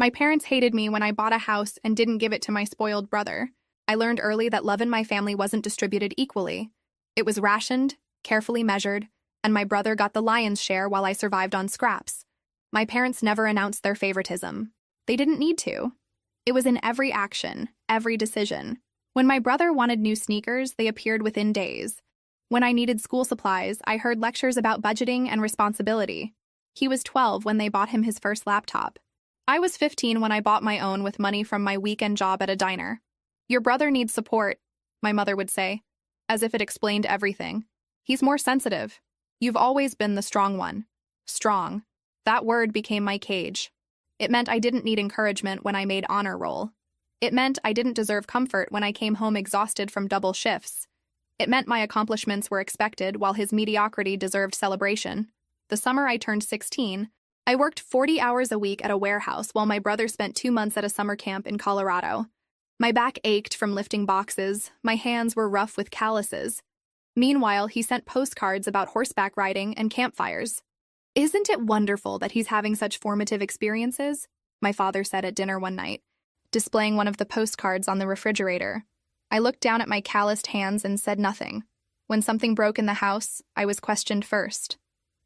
My parents hated me when I bought a house and didn't give it to my spoiled brother. I learned early that love in my family wasn't distributed equally. It was rationed, carefully measured, and my brother got the lion's share while I survived on scraps. My parents never announced their favoritism. They didn't need to. It was in every action, every decision. When my brother wanted new sneakers, they appeared within days. When I needed school supplies, I heard lectures about budgeting and responsibility. He was 12 when they bought him his first laptop. I was 15 when I bought my own with money from my weekend job at a diner. "Your brother needs support," my mother would say, as if it explained everything. "He's more sensitive. You've always been the strong one." Strong. That word became my cage. It meant I didn't need encouragement when I made honor roll. It meant I didn't deserve comfort when I came home exhausted from double shifts. It meant my accomplishments were expected while his mediocrity deserved celebration. The summer I turned 16, I worked 40 hours a week at a warehouse while my brother spent 2 months at a summer camp in Colorado. My back ached from lifting boxes, my hands were rough with calluses. Meanwhile, he sent postcards about horseback riding and campfires. "Isn't it wonderful that he's having such formative experiences?" my father said at dinner one night, displaying one of the postcards on the refrigerator. I looked down at my calloused hands and said nothing. When something broke in the house, I was questioned first.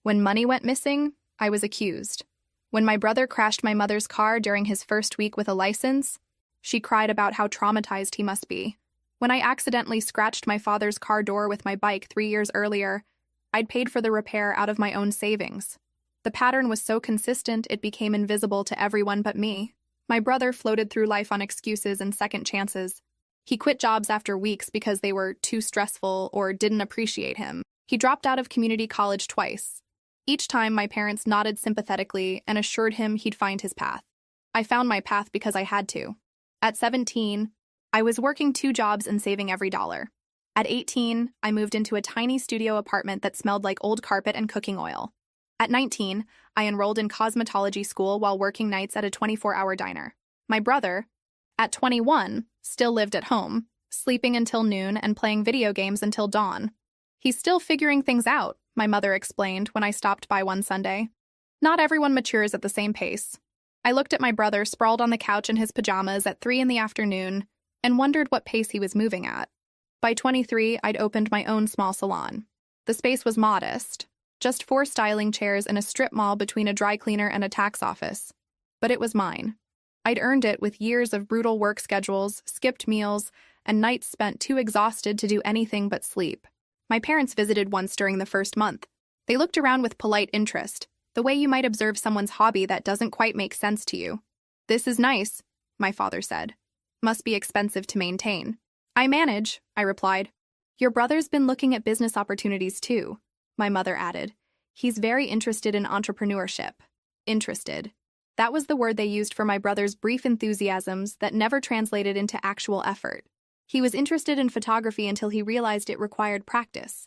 When money went missing, I was accused. When my brother crashed my mother's car during his first week with a license, she cried about how traumatized he must be. When I accidentally scratched my father's car door with my bike 3 years earlier, I'd paid for the repair out of my own savings. The pattern was so consistent it became invisible to everyone but me. My brother floated through life on excuses and second chances. He quit jobs after weeks because they were too stressful or didn't appreciate him. He dropped out of community college twice. Each time, my parents nodded sympathetically and assured him he'd find his path. I found my path because I had to. At 17, I was working 2 jobs and saving every dollar. At 18, I moved into a tiny studio apartment that smelled like old carpet and cooking oil. At 19, I enrolled in cosmetology school while working nights at a 24-hour diner. My brother, at 21, still lived at home, sleeping until noon and playing video games until dawn. "He's still figuring things out," my mother explained when I stopped by one Sunday. Not everyone matures at the same pace. I looked at my brother sprawled on the couch in his pajamas at 3 in the afternoon and wondered what pace he was moving at. By 23, I'd opened my own small salon. The space was modest, just 4 styling chairs in a strip mall between a dry cleaner and a tax office. But it was mine. I'd earned it with years of brutal work schedules, skipped meals, and nights spent too exhausted to do anything but sleep. My parents visited once during the first month. They looked around with polite interest, the way you might observe someone's hobby that doesn't quite make sense to you. "This is nice," my father said. "Must be expensive to maintain." "I manage," I replied. "Your brother's been looking at business opportunities too," my mother added. "He's very interested in entrepreneurship." Interested. That was the word they used for my brother's brief enthusiasms that never translated into actual effort. He was interested in photography until he realized it required practice.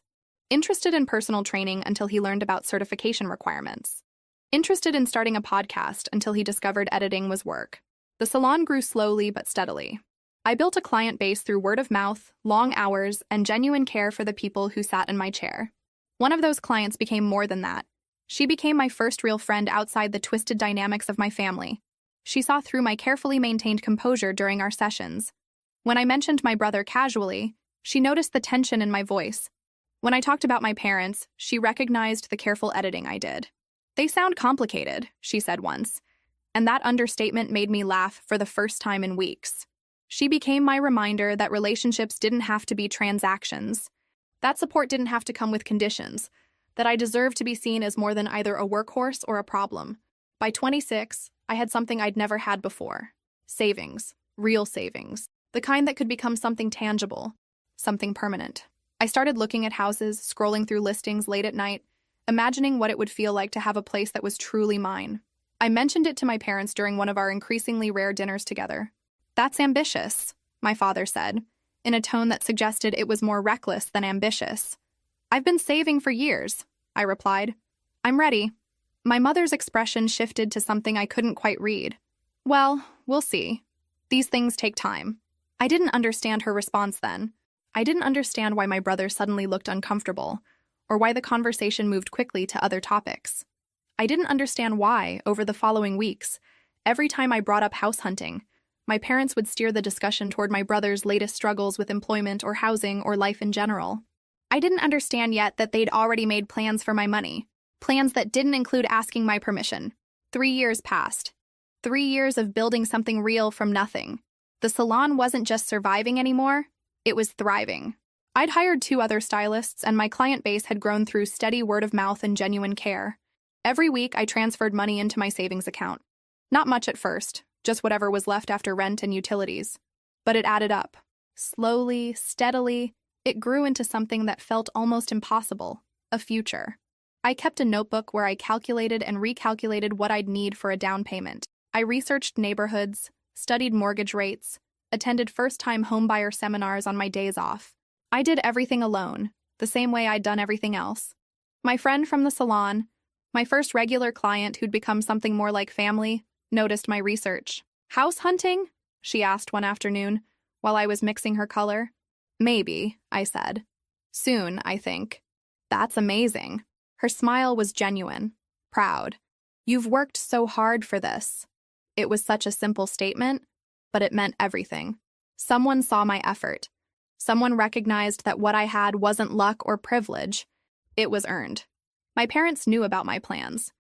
Interested in personal training until he learned about certification requirements. Interested in starting a podcast until he discovered editing was work. The salon grew slowly but steadily. I built a client base through word of mouth, long hours, and genuine care for the people who sat in my chair. One of those clients became more than that. She became my first real friend outside the twisted dynamics of my family. She saw through my carefully maintained composure during our sessions. When I mentioned my brother casually, she noticed the tension in my voice. When I talked about my parents, she recognized the careful editing I did. "They sound complicated," she said once, and that understatement made me laugh for the first time in weeks. She became my reminder that relationships didn't have to be transactions. That support didn't have to come with conditions, that I deserved to be seen as more than either a workhorse or a problem. By 26, I had something I'd never had before. Savings. Real savings. The kind that could become something tangible. Something permanent. I started looking at houses, scrolling through listings late at night, imagining what it would feel like to have a place that was truly mine. I mentioned it to my parents during one of our increasingly rare dinners together. "That's ambitious," my father said, in a tone that suggested it was more reckless than ambitious. "I've been saving for years," I replied. "I'm ready." My mother's expression shifted to something I couldn't quite read. "Well, we'll see. These things take time." I didn't understand her response then. I didn't understand why my brother suddenly looked uncomfortable, or why the conversation moved quickly to other topics. I didn't understand why, over the following weeks, Every time I brought up house hunting, my parents would steer the discussion toward my brother's latest struggles with employment or housing or life in general. I didn't understand yet that they'd already made plans for my money, plans that didn't include asking my permission. 3 years passed. 3 years of building something real from nothing. The salon wasn't just surviving anymore, it was thriving. I'd hired 2 other stylists, and my client base had grown through steady word of mouth and genuine care. Every week, I transferred money into my savings account. Not much at first, just whatever was left after rent and utilities. But it added up. Slowly, steadily, it grew into something that felt almost impossible, a future. I kept a notebook where I calculated and recalculated what I'd need for a down payment. I researched neighborhoods, studied mortgage rates, attended first-time homebuyer seminars on my days off. I did everything alone, the same way I'd done everything else. My friend from the salon, my first regular client who'd become something more like family, noticed my research. "House hunting?" she asked one afternoon, while I was mixing her color. "Maybe," I said. "Soon, I think." "That's amazing." Her smile was genuine, proud. "You've worked so hard for this." It was such a simple statement, but it meant everything. Someone saw my effort. Someone recognized that what I had wasn't luck or privilege. It was earned. My parents knew about my plans.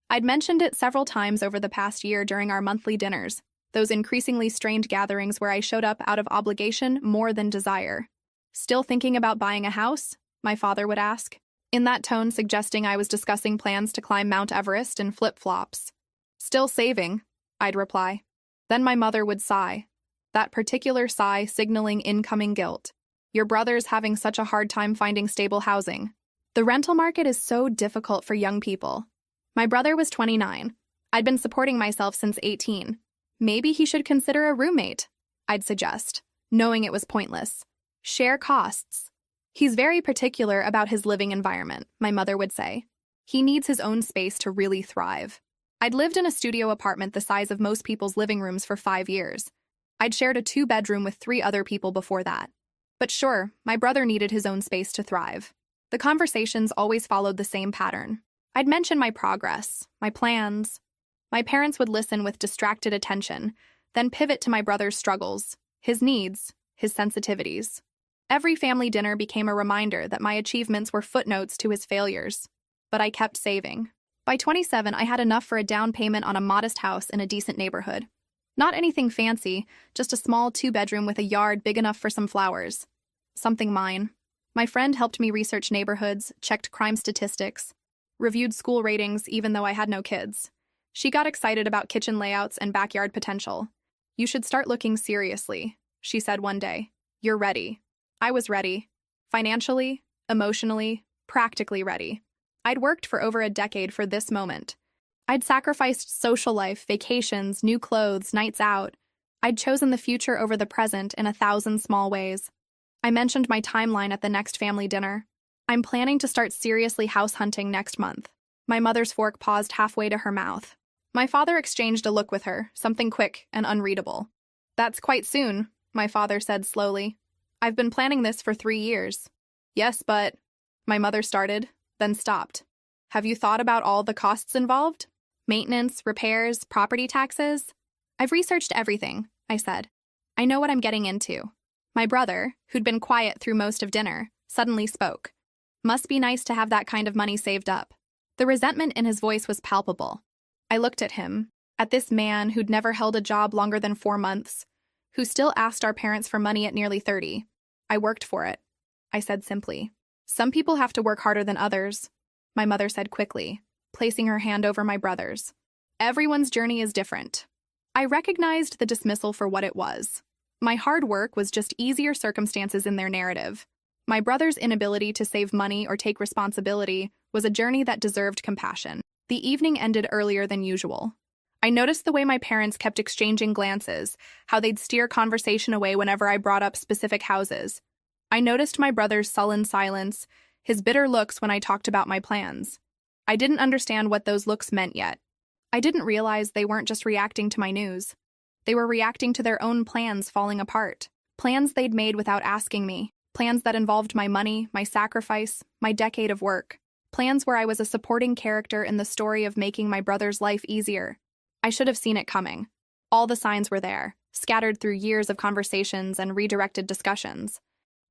I'd mentioned it several times over the past year during our monthly dinners, those increasingly strained gatherings where I showed up out of obligation more than desire. "Still thinking about buying a house?" my father would ask, in that tone suggesting I was discussing plans to climb Mount Everest in flip-flops. "Still saving," I'd reply. Then my mother would sigh, that particular sigh signaling incoming guilt. "Your brother's having such a hard time finding stable housing. The rental market is so difficult for young people." My brother was 29. I'd been supporting myself since 18. "Maybe he should consider a roommate," I'd suggest, knowing it was pointless. "Share costs." "He's very particular about his living environment," my mother would say. "He needs his own space to really thrive." I'd lived in a studio apartment the size of most people's living rooms for 5 years. I'd shared a 2-bedroom with 3 other people before that. But sure, my brother needed his own space to thrive. The conversations always followed the same pattern. I'd mention my progress, my plans. My parents would listen with distracted attention, then pivot to my brother's struggles, his needs, his sensitivities. Every family dinner became a reminder that my achievements were footnotes to his failures. But I kept saving. By 27, I had enough for a down payment on a modest house in a decent neighborhood. Not anything fancy, just a small 2-bedroom with a yard big enough for some flowers. Something mine. My friend helped me research neighborhoods, checked crime statistics, reviewed school ratings even though I had no kids. She got excited about kitchen layouts and backyard potential. "You should start looking seriously," she said one day. "You're ready." I was ready. Financially, emotionally, practically ready. I'd worked for over a decade for this moment. I'd sacrificed social life, vacations, new clothes, nights out. I'd chosen the future over the present in 1,000 small ways. I mentioned my timeline at the next family dinner. "I'm planning to start seriously house hunting next month." My mother's fork paused halfway to her mouth. My father exchanged a look with her, something quick and unreadable. "That's quite soon," my father said slowly. "I've been planning this for 3 years." "Yes, but—" my mother started, then stopped. "Have you thought about all the costs involved? Maintenance, repairs, property taxes?" "I've researched everything," I said. "I know what I'm getting into." My brother, who'd been quiet through most of dinner, suddenly spoke. "Must be nice to have that kind of money saved up." The resentment in his voice was palpable. I looked at him, at this man who'd never held a job longer than 4 months, who still asked our parents for money at nearly 30. "I worked for it," I said simply. "Some people have to work harder than others," my mother said quickly, placing her hand over my brother's. "Everyone's journey is different." I recognized the dismissal for what it was. My hard work was just easier circumstances in their narrative. My brother's inability to save money or take responsibility was a journey that deserved compassion. The evening ended earlier than usual. I noticed the way my parents kept exchanging glances, how they'd steer conversation away whenever I brought up specific houses. I noticed my brother's sullen silence, his bitter looks when I talked about my plans. I didn't understand what those looks meant yet. I didn't realize they weren't just reacting to my news. They were reacting to their own plans falling apart. Plans they'd made without asking me. Plans that involved my money, my sacrifice, my decade of work. Plans where I was a supporting character in the story of making my brother's life easier. I should have seen it coming. All the signs were there, scattered through years of conversations and redirected discussions.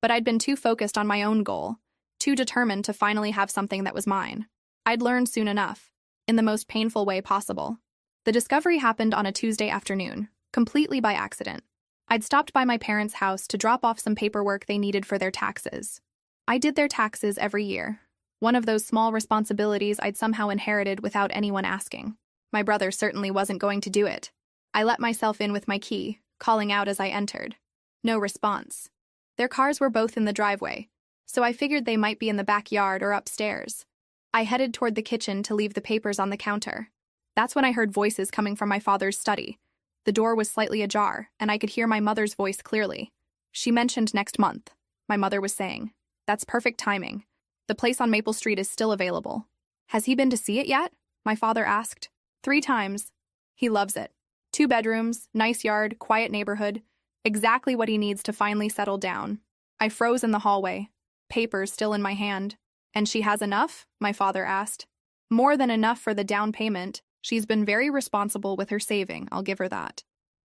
But I'd been too focused on my own goal, too determined to finally have something that was mine. I'd learned soon enough, in the most painful way possible. The discovery happened on a Tuesday afternoon, completely by accident. I'd stopped by my parents' house to drop off some paperwork they needed for their taxes. I did their taxes every year, one of those small responsibilities I'd somehow inherited without anyone asking. My brother certainly wasn't going to do it. I let myself in with my key, calling out as I entered. No response. Their cars were both in the driveway, so I figured they might be in the backyard or upstairs. I headed toward the kitchen to leave the papers on the counter. That's when I heard voices coming from my father's study. The door was slightly ajar, and I could hear my mother's voice clearly. She mentioned next month, my mother was saying. That's perfect timing. The place on Maple Street is still available. Has he been to see it yet? My father asked. 3 times. He loves it. 2 bedrooms, nice yard, quiet neighborhood. Exactly what he needs to finally settle down. I froze in the hallway, papers still in my hand. And she has enough? My father asked. More than enough for the down payment. She's been very responsible with her saving, I'll give her that.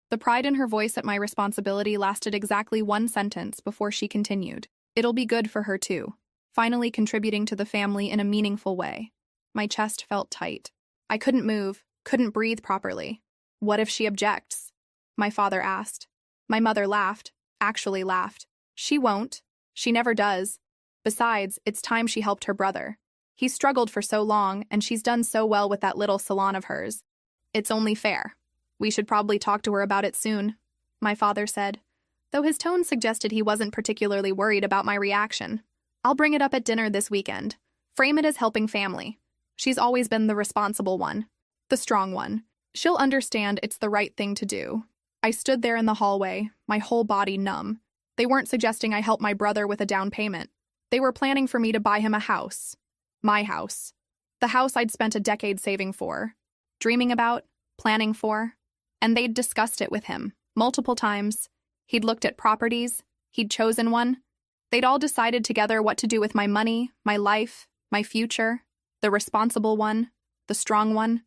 The pride in her voice at my responsibility lasted exactly 1 sentence before she continued. It'll be good for her too, finally contributing to the family in a meaningful way. My chest felt tight. I couldn't move, couldn't breathe properly. What if she objects? My father asked. My mother laughed, actually laughed. She won't. She never does. Besides, it's time she helped her brother. He's struggled for so long, and she's done so well with that little salon of hers. It's only fair. We should probably talk to her about it soon, my father said, though his tone suggested he wasn't particularly worried about my reaction. I'll bring it up at dinner this weekend. Frame it as helping family. She's always been the responsible one, the strong one. She'll understand it's the right thing to do. I stood there in the hallway, my whole body numb. They weren't suggesting I help my brother with a down payment. They were planning for me to buy him a house. My house. The house I'd spent a decade saving for, dreaming about, planning for. And they'd discussed it with him, multiple times. He'd looked at properties. He'd chosen one. They'd all decided together what to do with my money, my life, my future, the responsible one, the strong one.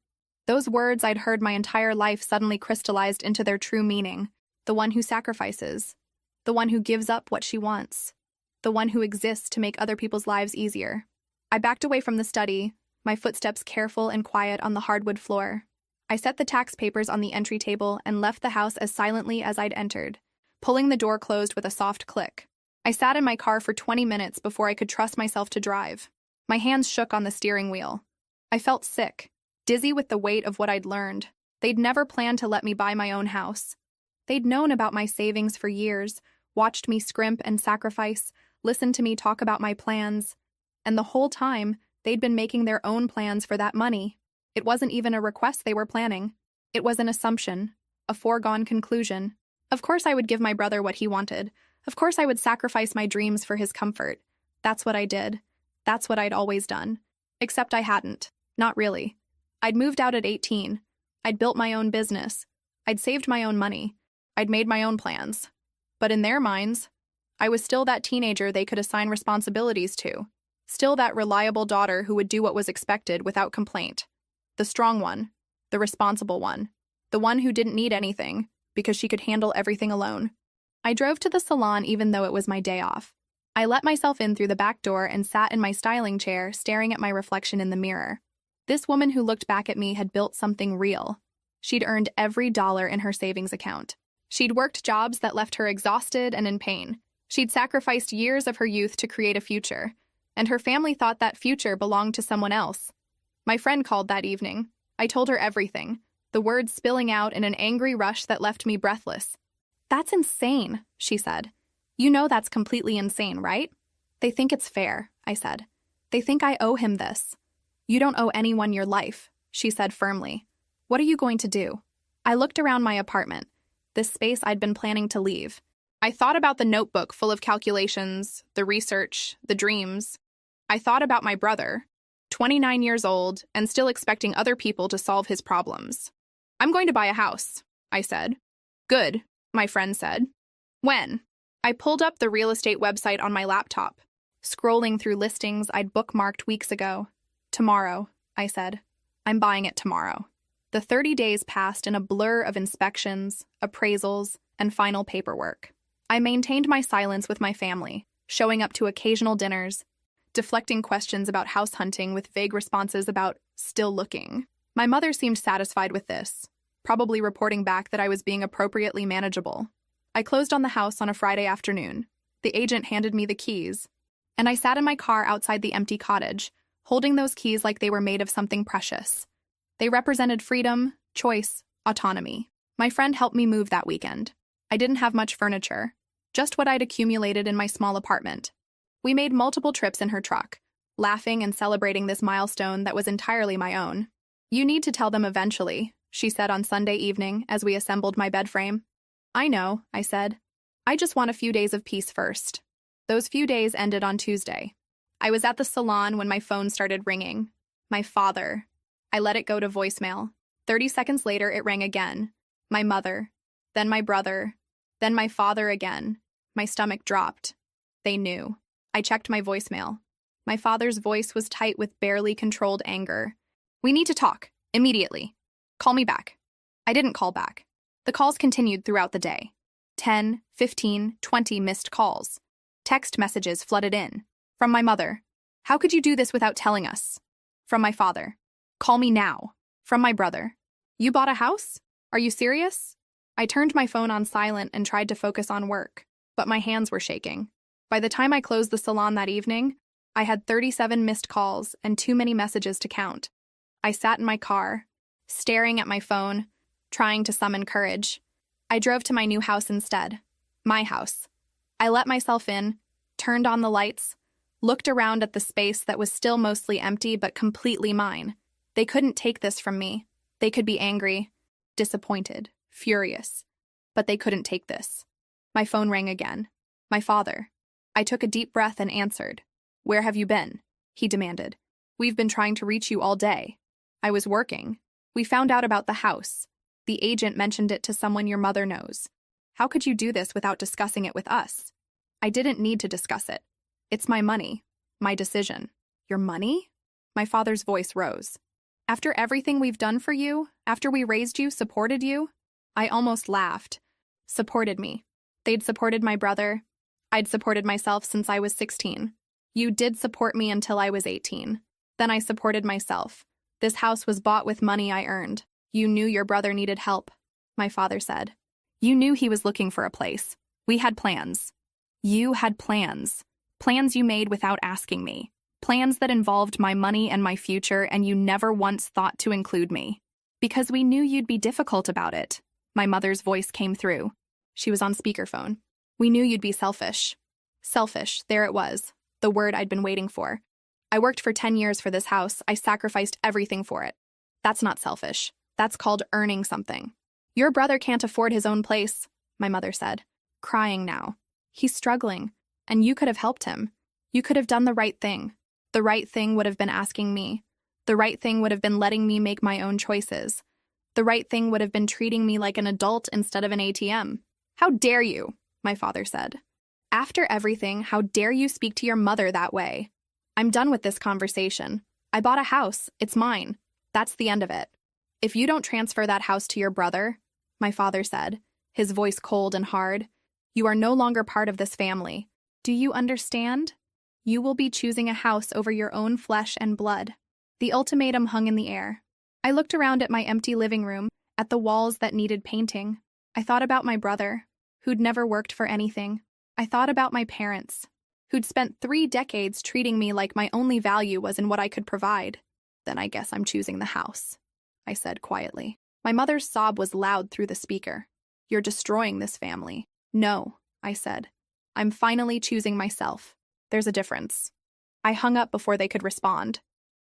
Those words I'd heard my entire life suddenly crystallized into their true meaning. The one who sacrifices. The one who gives up what she wants. The one who exists to make other people's lives easier. I backed away from the study, my footsteps careful and quiet on the hardwood floor. I set the tax papers on the entry table and left the house as silently as I'd entered, pulling the door closed with a soft click. I sat in my car for 20 minutes before I could trust myself to drive. My hands shook on the steering wheel. I felt sick, dizzy with the weight of what I'd learned. They'd never planned to let me buy my own house. They'd known about my savings for years, watched me scrimp and sacrifice, listened to me talk about my plans. And the whole time, they'd been making their own plans for that money. It wasn't even a request they were planning. It was an assumption, a foregone conclusion. Of course I would give my brother what he wanted. Of course I would sacrifice my dreams for his comfort. That's what I did. That's what I'd always done. Except I hadn't. Not really. I'd moved out at 18. I'd built my own business. I'd saved my own money. I'd made my own plans. But in their minds, I was still that teenager they could assign responsibilities to. Still that reliable daughter who would do what was expected without complaint. The strong one. The responsible one. The one who didn't need anything, because she could handle everything alone. I drove to the salon even though it was my day off. I let myself in through the back door and sat in my styling chair, staring at my reflection in the mirror. This woman who looked back at me had built something real. She'd earned every dollar in her savings account. She'd worked jobs that left her exhausted and in pain. She'd sacrificed years of her youth to create a future. And her family thought that future belonged to someone else. My friend called that evening. I told her everything, the words spilling out in an angry rush that left me breathless. That's insane, she said. You know that's completely insane, right? They think it's fair, I said. They think I owe him this. You don't owe anyone your life, she said firmly. What are you going to do? I looked around my apartment, this space I'd been planning to leave. I thought about the notebook full of calculations, the research, the dreams. I thought about my brother, 29 years old, and still expecting other people to solve his problems. I'm going to buy a house, I said. Good, my friend said. When? I pulled up the real estate website on my laptop, scrolling through listings I'd bookmarked weeks ago. Tomorrow, I said. I'm buying it tomorrow. The 30 days passed in a blur of inspections, appraisals, and final paperwork. I maintained my silence with my family, showing up to occasional dinners, deflecting questions about house hunting with vague responses about still looking. My mother seemed satisfied with this, probably reporting back that I was being appropriately manageable. I closed on the house on a Friday afternoon. The agent handed me the keys, and I sat in my car outside the empty cottage, holding those keys like they were made of something precious. They represented freedom, choice, autonomy. My friend helped me move that weekend. I didn't have much furniture, just what I'd accumulated in my small apartment. We made multiple trips in her truck, laughing and celebrating this milestone that was entirely my own. "You need to tell them eventually," she said on Sunday evening as we assembled my bed frame. "I know," I said. "I just want a few days of peace first." Those few days ended on Tuesday. I was at the salon when my phone started ringing. My father. I let it go to voicemail. 30 seconds later, it rang again. My mother. Then my brother. Then my father again. My stomach dropped. They knew. I checked my voicemail. My father's voice was tight with barely controlled anger. "We need to talk. Immediately. Call me back." I didn't call back. The calls continued throughout the day. 10, 15, 20 missed calls. Text messages flooded in. From my mother. "How could you do this without telling us?" From my father. "Call me now." From my brother. "You bought a house? Are you serious?" I turned my phone on silent and tried to focus on work, but my hands were shaking. By the time I closed the salon that evening, I had 37 missed calls and too many messages to count. I sat in my car, staring at my phone, trying to summon courage. I drove to my new house instead. My house. I let myself in, turned on the lights, looked around at the space that was still mostly empty but completely mine. They couldn't take this from me. They could be angry, disappointed, furious, but they couldn't take this. My phone rang again. My father. I took a deep breath and answered. "Where have you been?" he demanded. "We've been trying to reach you all day." "I was working. We found out about the house. The agent mentioned it to someone your mother knows. How could you do this without discussing it with us?" "I didn't need to discuss it. It's my money. My decision." "Your money?" My father's voice rose. "After everything we've done for you, after we raised you, supported you?" I almost laughed. Supported me. They'd supported my brother. I'd supported myself since I was 16. You did support me until I was 18. Then I supported myself. This house was bought with money I earned. You knew your brother needed help, my father said. You knew he was looking for a place. We had plans. You had plans. Plans you made without asking me. Plans that involved my money and my future, and you never once thought to include me. Because we knew you'd be difficult about it. My mother's voice came through. She was on speakerphone. We knew you'd be selfish. Selfish, there it was, the word I'd been waiting for. I worked for 10 years for this house. I sacrificed everything for it. That's not selfish. That's called earning something. Your brother can't afford his own place, my mother said, crying now. He's struggling, and you could have helped him. You could have done the right thing. The right thing would have been asking me. The right thing would have been letting me make my own choices. The right thing would have been treating me like an adult instead of an ATM. How dare you, my father said. After everything, how dare you speak to your mother that way? I'm done with this conversation. I bought a house. It's mine. That's the end of it. If you don't transfer that house to your brother, my father said, his voice cold and hard, you are no longer part of this family. Do you understand? You will be choosing a house over your own flesh and blood. The ultimatum hung in the air. I looked around at my empty living room, at the walls that needed painting. I thought about my brother, who'd never worked for anything. I thought about my parents, who'd spent 3 decades treating me like my only value was in what I could provide. Then I guess I'm choosing the house, I said quietly. My mother's sob was loud through the speaker. You're destroying this family. No, I said. I'm finally choosing myself. There's a difference. I hung up before they could respond.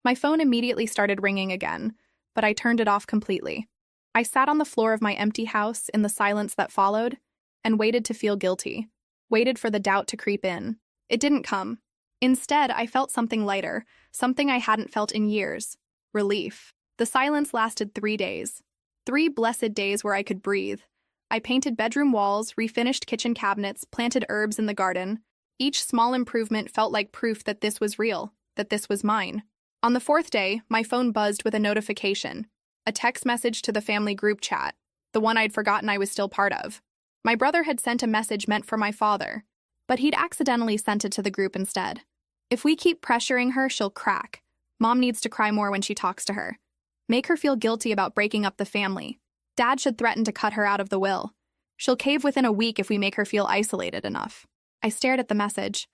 My phone immediately started ringing again, but I turned it off completely. I sat on the floor of my empty house in the silence that followed and waited to feel guilty, waited for the doubt to creep in. It didn't come. Instead, I felt something lighter, something I hadn't felt in years. Relief. The silence lasted 3 days. 3 blessed days where I could breathe. I painted bedroom walls, refinished kitchen cabinets, planted herbs in the garden. Each small improvement felt like proof that this was real, that this was mine. On the 4th day, my phone buzzed with a notification. A text message to the family group chat, the one I'd forgotten I was still part of. My brother had sent a message meant for my father, but he'd accidentally sent it to the group instead. If we keep pressuring her, she'll crack. Mom needs to cry more when she talks to her. Make her feel guilty about breaking up the family. Dad should threaten to cut her out of the will. She'll cave within a week if we make her feel isolated enough. I stared at the message,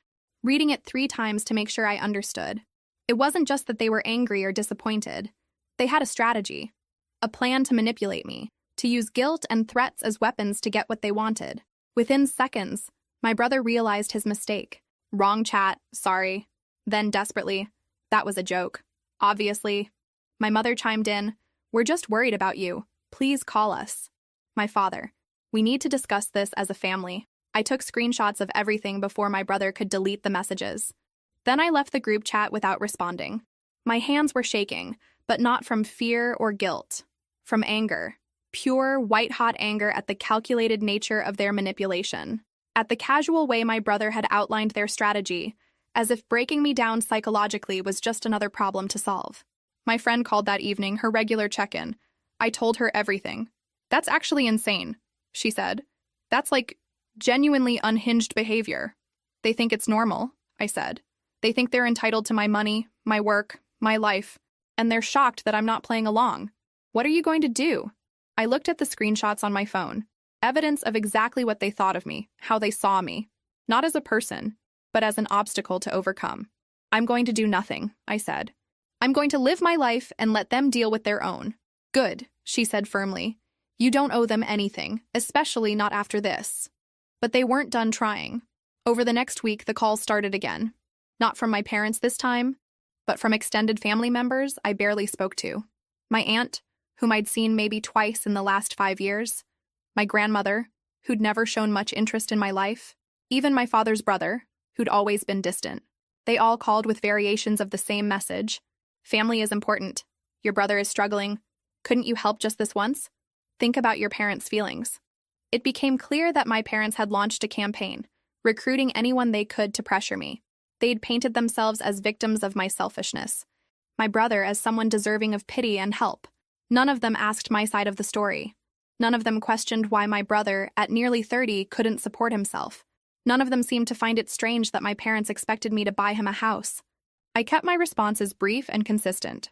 reading it 3 times to make sure I understood. It wasn't just that they were angry or disappointed. They had a strategy, a plan to manipulate me, to use guilt and threats as weapons to get what they wanted. Within seconds, my brother realized his mistake. Wrong chat, sorry. Then desperately, that was a joke. Obviously. My mother chimed in, we're just worried about you. Please call us. My father, we need to discuss this as a family. I took screenshots of everything before my brother could delete the messages. Then I left the group chat without responding. My hands were shaking, but not from fear or guilt. From anger. Pure, white-hot anger at the calculated nature of their manipulation. At the casual way my brother had outlined their strategy, as if breaking me down psychologically was just another problem to solve. My friend called that evening, her regular check-in. I told her everything. That's actually insane, she said. That's like genuinely unhinged behavior. They think it's normal, I said. They think they're entitled to my money, my work, my life, and they're shocked that I'm not playing along. What are you going to do? I looked at the screenshots on my phone. Evidence of exactly what they thought of me, how they saw me. Not as a person, but as an obstacle to overcome. I'm going to do nothing, I said. I'm going to live my life and let them deal with their own. Good, she said firmly. You don't owe them anything, especially not after this. But they weren't done trying. Over the next week, the calls started again. Not from my parents this time, but from extended family members I barely spoke to. My aunt, whom I'd seen maybe twice in the last 5 years. My grandmother, who'd never shown much interest in my life. Even my father's brother, who'd always been distant. They all called with variations of the same message. Family is important. Your brother is struggling. Couldn't you help just this once? Think about your parents' feelings. It became clear that my parents had launched a campaign, recruiting anyone they could to pressure me. They'd painted themselves as victims of my selfishness. My brother as someone deserving of pity and help. None of them asked my side of the story. None of them questioned why my brother, at nearly 30, couldn't support himself. None of them seemed to find it strange that my parents expected me to buy him a house. I kept my responses brief and consistent.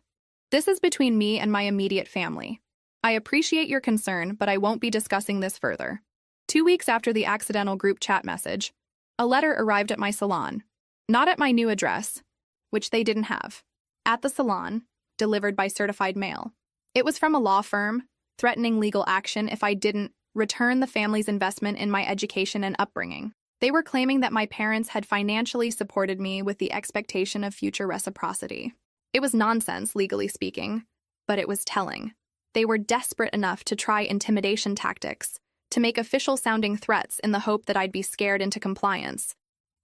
This is between me and my immediate family. I appreciate your concern, but I won't be discussing this further. 2 weeks after the accidental group chat message, a letter arrived at my salon. Not at my new address, which they didn't have. At the salon, delivered by certified mail. It was from a law firm, threatening legal action if I didn't return the family's investment in my education and upbringing. They were claiming that my parents had financially supported me with the expectation of future reciprocity. It was nonsense, legally speaking, but it was telling. They were desperate enough to try intimidation tactics, to make official-sounding threats in the hope that I'd be scared into compliance.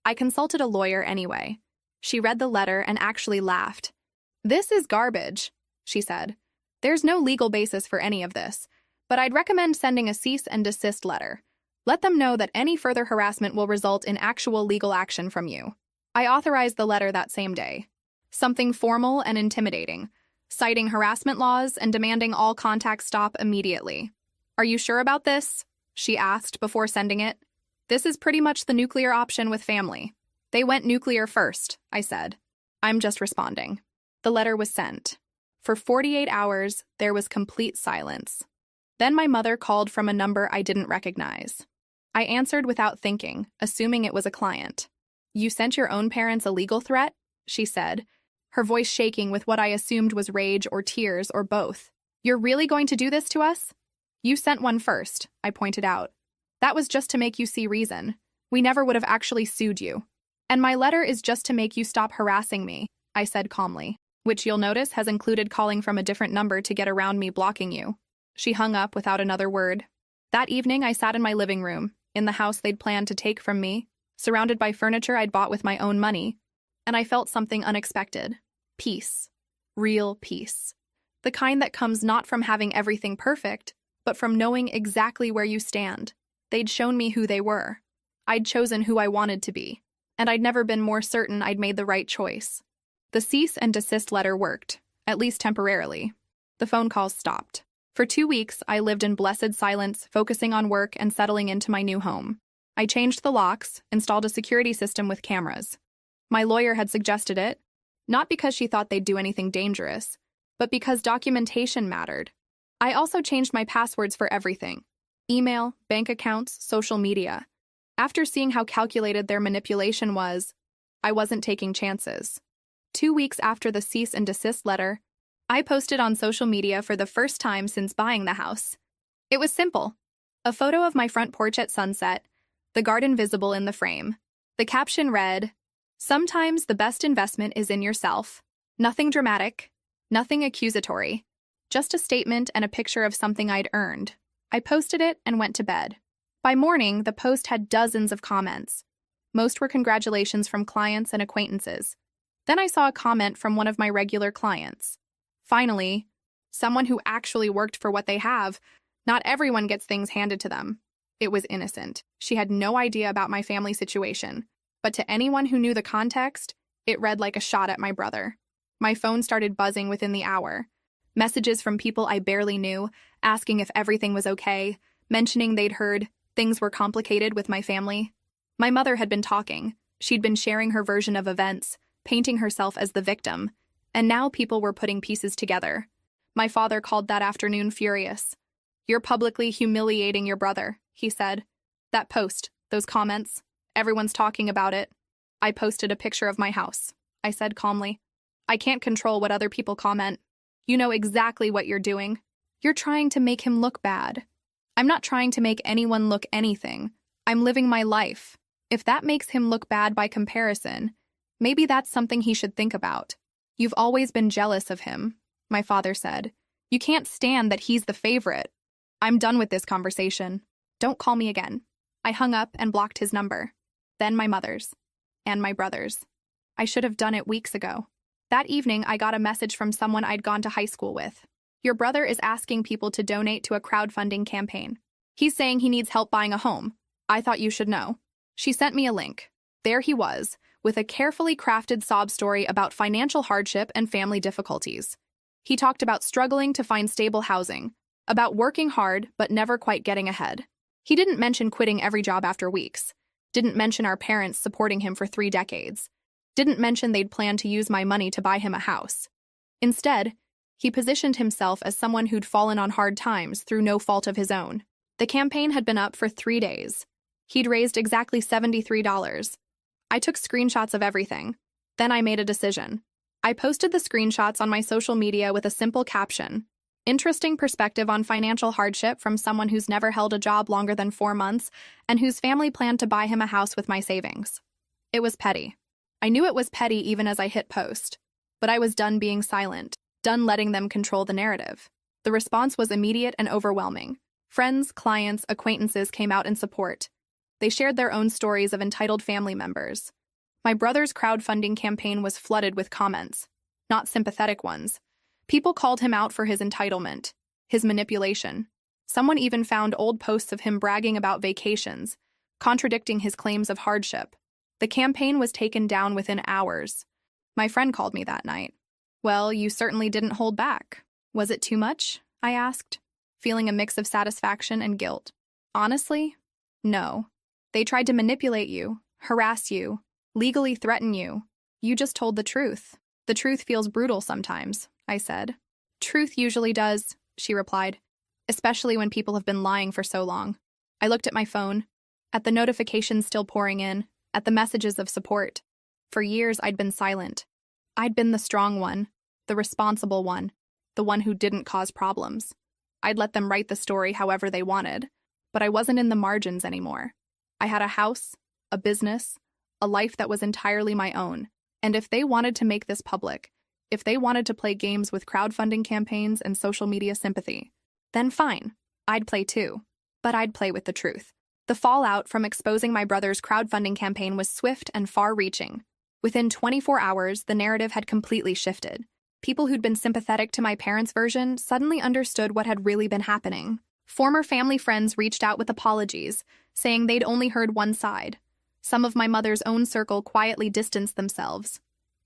I consulted a lawyer anyway. She read the letter and actually laughed. "This is garbage," she said. "There's no legal basis for any of this, but I'd recommend sending a cease and desist letter. Let them know that any further harassment will result in actual legal action from you." I authorized the letter that same day. Something formal and intimidating, citing harassment laws and demanding all contact stop immediately. "Are you sure about this?" she asked before sending it. "This is pretty much the nuclear option with family. They went nuclear first," I said. "I'm just responding." The letter was sent. For 48 hours, there was complete silence. Then my mother called from a number I didn't recognize. I answered without thinking, assuming it was a client. "You sent your own parents a legal threat?" she said, her voice shaking with what I assumed was rage or tears or both. "You're really going to do this to us?" "You sent one first," I pointed out. "That was just to make you see reason. We never would have actually sued you. And my letter is just to make you stop harassing me," I said calmly, "which you'll notice has included calling from a different number to get around me blocking you." She hung up without another word. That evening, I sat in my living room, in the house they'd planned to take from me, surrounded by furniture I'd bought with my own money, and I felt something unexpected. Peace. Real peace. The kind that comes not from having everything perfect, but from knowing exactly where you stand. They'd shown me who they were. I'd chosen who I wanted to be, and I'd never been more certain I'd made the right choice. The cease and desist letter worked, at least temporarily. The phone calls stopped. For 2 weeks, I lived in blessed silence, focusing on work and settling into my new home. I changed the locks, installed a security system with cameras. My lawyer had suggested it, not because she thought they'd do anything dangerous, but because documentation mattered. I also changed my passwords for everything: email, bank accounts, social media. After seeing how calculated their manipulation was, I wasn't taking chances. 2 weeks after the cease and desist letter, I posted on social media for the first time since buying the house. It was simple: a photo of my front porch at sunset, the garden visible in the frame. The caption read, "Sometimes the best investment is in yourself." Nothing dramatic, nothing accusatory, just a statement and a picture of something I'd earned. I posted it and went to bed. By morning, the post had dozens of comments. Most were congratulations from clients and acquaintances. Then I saw a comment from one of my regular clients. Finally, someone who actually worked for what they have. Not everyone gets things handed to them. It was innocent. She had no idea about my family situation. But to anyone who knew the context, it read like a shot at my brother. My phone started buzzing within the hour. Messages from people I barely knew, asking if everything was okay, mentioning they'd heard things were complicated with my family. My mother had been talking. She'd been sharing her version of events, painting herself as the victim, and now people were putting pieces together. My father called that afternoon furious. "You're publicly humiliating your brother," he said. "That post, those comments, everyone's talking about it." "I posted a picture of my house," I said calmly. "I can't control what other people comment. You know exactly what you're doing. You're trying to make him look bad." "I'm not trying to make anyone look anything. I'm living my life. If that makes him look bad by comparison, maybe that's something he should think about." "You've always been jealous of him," my father said. "You can't stand that he's the favorite." "I'm done with this conversation. Don't call me again." I hung up and blocked his number. Then my mother's. And my brother's. I should have done it weeks ago. That evening, I got a message from someone I'd gone to high school with. "Your brother is asking people to donate to a crowdfunding campaign. He's saying he needs help buying a home. I thought you should know." She sent me a link. There he was, with a carefully crafted sob story about financial hardship and family difficulties. He talked about struggling to find stable housing, about working hard but never quite getting ahead. He didn't mention quitting every job after weeks, didn't mention our parents supporting him for 3 decades, didn't mention they'd planned to use my money to buy him a house. Instead, he positioned himself as someone who'd fallen on hard times through no fault of his own. The campaign had been up for 3 days. He'd raised exactly $73. I took screenshots of everything. Then I made a decision. I posted the screenshots on my social media with a simple caption: "Interesting perspective on financial hardship from someone who's never held a job longer than 4 months and whose family planned to buy him a house with my savings." It was petty. I knew it was petty even as I hit post. But I was done being silent, done letting them control the narrative. The response was immediate and overwhelming. Friends, clients, acquaintances came out in support. They shared their own stories of entitled family members. My brother's crowdfunding campaign was flooded with comments, not sympathetic ones. People called him out for his entitlement, his manipulation. Someone even found old posts of him bragging about vacations, contradicting his claims of hardship. The campaign was taken down within hours. My friend called me that night. "Well, you certainly didn't hold back. Was it too much?" I asked, feeling a mix of satisfaction and guilt. "Honestly, no. They tried to manipulate you, harass you, legally threaten you. You just told the truth. The truth feels brutal sometimes," I said. "Truth usually does," she replied, "especially when people have been lying for so long." I looked at my phone, at the notifications still pouring in, at the messages of support. For years, I'd been silent. I'd been the strong one, the responsible one, the one who didn't cause problems. I'd let them write the story however they wanted, but I wasn't in the margins anymore. I had a house, a business, a life that was entirely my own, and if they wanted to make this public, if they wanted to play games with crowdfunding campaigns and social media sympathy, then fine, I'd play too. But I'd play with the truth. The fallout from exposing my brother's crowdfunding campaign was swift and far-reaching. Within 24 hours, the narrative had completely shifted. People who'd been sympathetic to my parents' version suddenly understood what had really been happening. Former family friends reached out with apologies, saying they'd only heard one side. Some of my mother's own circle quietly distanced themselves.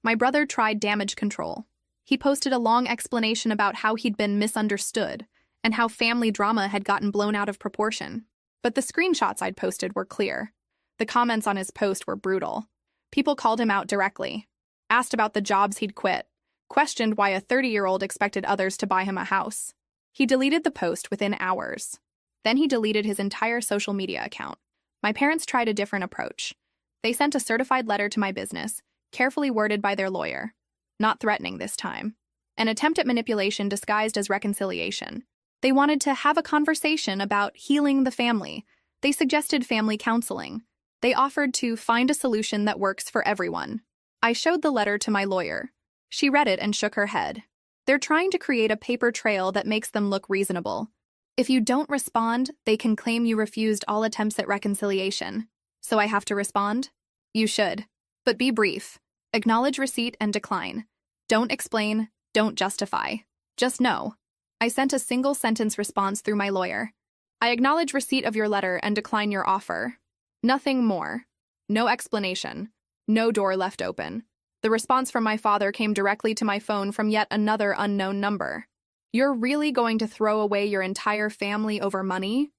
My brother tried damage control. He posted a long explanation about how he'd been misunderstood and how family drama had gotten blown out of proportion. But the screenshots I'd posted were clear. The comments on his post were brutal. People called him out directly, asked about the jobs he'd quit, questioned why a 30-year-old expected others to buy him a house. He deleted the post within hours. Then he deleted his entire social media account. My parents tried a different approach. They sent a certified letter to my business, carefully worded by their lawyer. Not threatening this time. An attempt at manipulation disguised as reconciliation. They wanted to have a conversation about healing the family. They suggested family counseling. They offered to find a solution that works for everyone. I showed the letter to my lawyer. She read it and shook her head. They're trying to create a paper trail that makes them look reasonable. If you don't respond, they can claim you refused all attempts at reconciliation. So I have to respond? You should. But be brief. Acknowledge receipt and decline. Don't explain, don't justify. Just know. I sent a single-sentence response through my lawyer. I acknowledge receipt of your letter and decline your offer. Nothing more. No explanation. No door left open. The response from my father came directly to my phone from yet another unknown number. You're really going to throw away your entire family over money?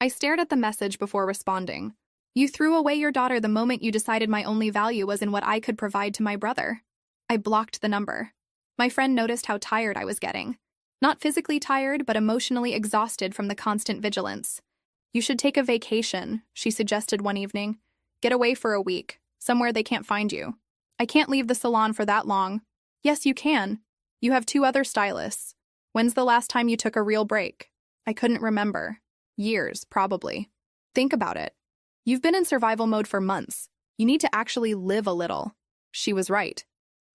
I stared at the message before responding. You threw away your daughter the moment you decided my only value was in what I could provide to my brother. I blocked the number. My friend noticed how tired I was getting. Not physically tired, but emotionally exhausted from the constant vigilance. You should take a vacation, she suggested one evening. Get away for a week, somewhere they can't find you. I can't leave the salon for that long. Yes, you can. You have 2 other stylists. When's the last time you took a real break? I couldn't remember. Years, probably. Think about it. You've been in survival mode for months. You need to actually live a little. She was right.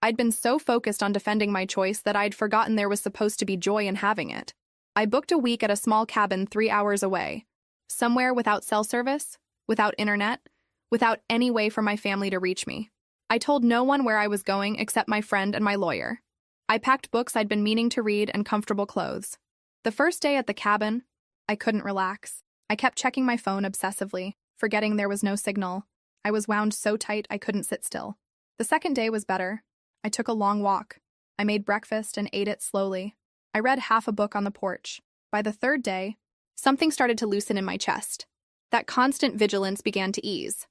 I'd been so focused on defending my choice that I'd forgotten there was supposed to be joy in having it. I booked a week at a small cabin 3 hours away. Somewhere without cell service, without internet, without any way for my family to reach me. I told no one where I was going except my friend and my lawyer. I packed books I'd been meaning to read and comfortable clothes. The first day at the cabin, I couldn't relax. I kept checking my phone obsessively, forgetting there was no signal. I was wound so tight I couldn't sit still. The second day was better. I took a long walk. I made breakfast and ate it slowly. I read half a book on the porch. By the third day, something started to loosen in my chest. That constant vigilance began to ease.